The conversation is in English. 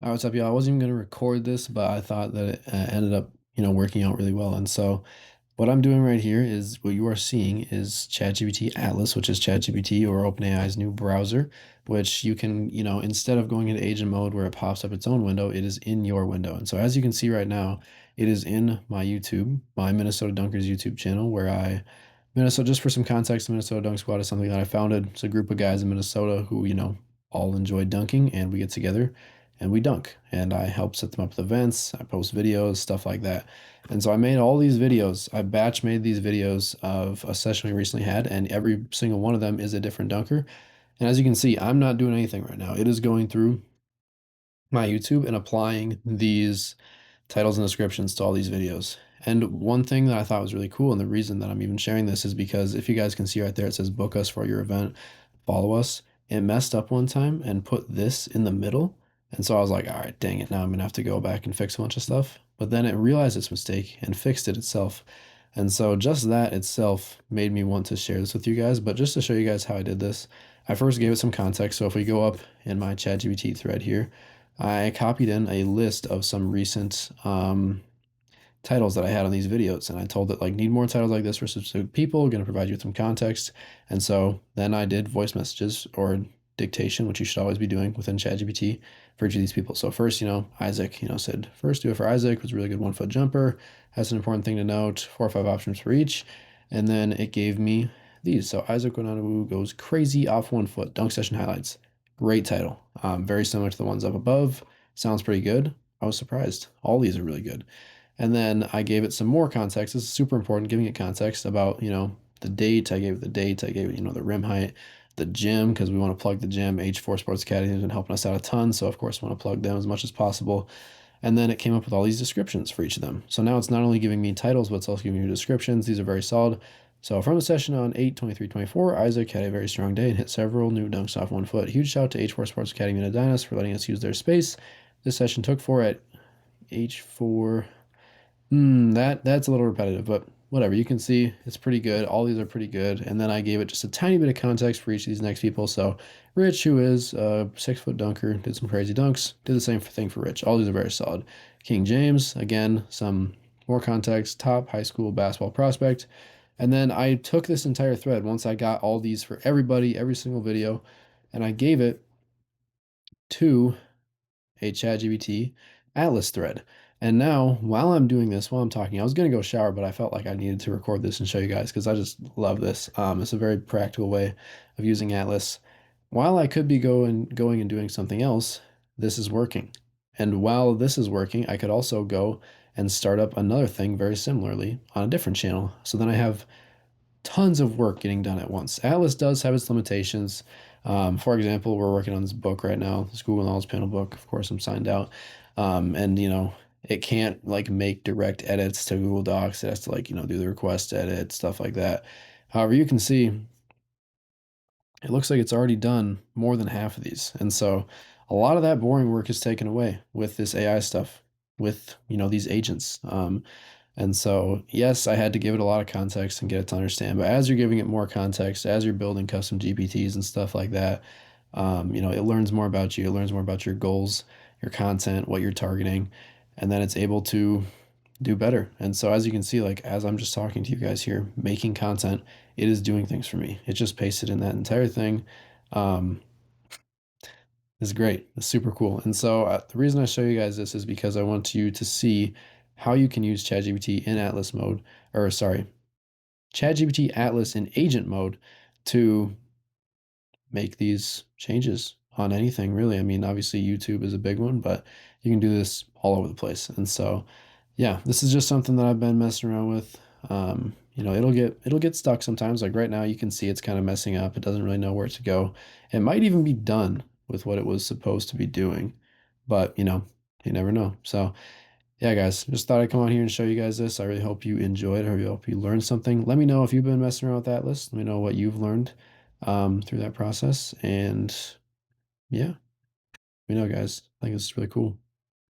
What's up, y'all? I wasn't even gonna record this, but I thought that it ended up, working out really well. And so, what I'm doing right here is what you are seeing is ChatGPT Atlas, which is ChatGPT or OpenAI's new browser, which you can, instead of going into agent mode where it pops up its own window, it is in your window. And so, as you can see right now, it is in my YouTube, my Minnesota Dunkers YouTube channel, where Minnesota, just for some context, the Minnesota Dunk Squad is something that I founded. It's a group of guys in Minnesota who, all enjoy dunking, and we get together and we dunk. And I help set them up with events, I post videos, stuff like that. And so I made all these videos. I batch made these videos of a session we recently had, and every single one of them is a different dunker. And as you can see, I'm not doing anything right now. It is going through my YouTube and applying these titles and descriptions to all these videos. And one thing that I thought was really cool, and the reason that I'm even sharing this is because if you guys can see right there, it says book us for your event, follow us. It messed up one time and put this in the middle. And so I was like, all right, dang it. Now I'm gonna have to go back and fix a bunch of stuff. But then it realized its mistake and fixed it itself. And so just that itself made me want to share this with you guys. But just to show you guys how I did this, I first gave it some context. So if we go up in my ChatGPT thread here, I copied in a list of some recent titles that I had on these videos, and I told it like need more titles like this for specific people, going to provide you with some context. And so then I did voice messages or dictation, which you should always be doing within ChatGPT for each of these people. So first, Isaac, said first do it for Isaac, was a really good 1 foot jumper, has an important thing to note, 4 or 5 options for each. And then it gave me these. So Isaac Onanawu goes crazy off 1 foot, dunk session highlights. Great title. Very similar to the ones up above. Sounds pretty good. I was surprised. All these are really good. And then I gave it some more context. This is super important, giving it context about, the date. I gave it the date. I gave it, the rim height, the gym, because we want to plug the gym. H4 Sports Academy has been helping us out a ton. So, of course, we want to plug them as much as possible. And then it came up with all these descriptions for each of them. So now it's not only giving me titles, but it's also giving me descriptions. These are very solid. So from the session on 8/23/24, Isaac had a very strong day and hit several new dunks off 1 foot. Huge shout out to H4 Sports Academy and Adidas for letting us use their space. This session took 4 at H4. That's a little repetitive, but whatever. You can see it's pretty good. All these are pretty good. And then I gave it just a tiny bit of context for each of these next people. So Rich, who is a 6 foot dunker, did some crazy dunks. Did the same thing for Rich. All these are very solid. King James, again, some more context. Top high school basketball prospect. And then I took this entire thread once I got all these for everybody, every single video, and I gave it to a ChatGPT Atlas thread. And now, while I'm doing this, while I'm talking, I was going to go shower, but I felt like I needed to record this and show you guys because I just love this. It's a very practical way of using Atlas. While I could be going and doing something else, this is working. And while this is working, I could also go and start up another thing very similarly on a different channel. So then I have tons of work getting done at once. Atlas does have its limitations. For example, we're working on this book right now, this Google Knowledge Panel book. Of course, I'm signed out. And it can't like make direct edits to Google Docs. It has to like, do the request edit, stuff like that. However, you can see it looks like it's already done more than half of these. And so a lot of that boring work is taken away with this AI stuff, with, these agents. And so, yes, I had to give it a lot of context and get it to understand. But as you're giving it more context, as you're building custom GPTs and stuff like that, it learns more about you. It learns more about your goals, your content, what you're targeting, and then it's able to do better. And so, as you can see, like as I'm just talking to you guys here, making content, it is doing things for me. It just pasted in that entire thing. Um, is great. It's super cool. And so the reason I show you guys this is because I want you to see how you can use ChatGPT in Atlas mode, or sorry, ChatGPT Atlas in agent mode to make these changes on anything really. I mean, obviously YouTube is a big one, but you can do this all over the place. And so, yeah, this is just something that I've been messing around with. It'll get stuck sometimes. Like right now, you can see it's kind of messing up. It doesn't really know where to go. It might even be done with what it was supposed to be doing, but you never know. So yeah, guys, just thought I'd come on here and show you guys this. I really hope you enjoyed. I really hope you learned something. Let me know if you've been messing around with that list. Let me know what you've learned through that process. And yeah, we know, guys. I think it's really cool.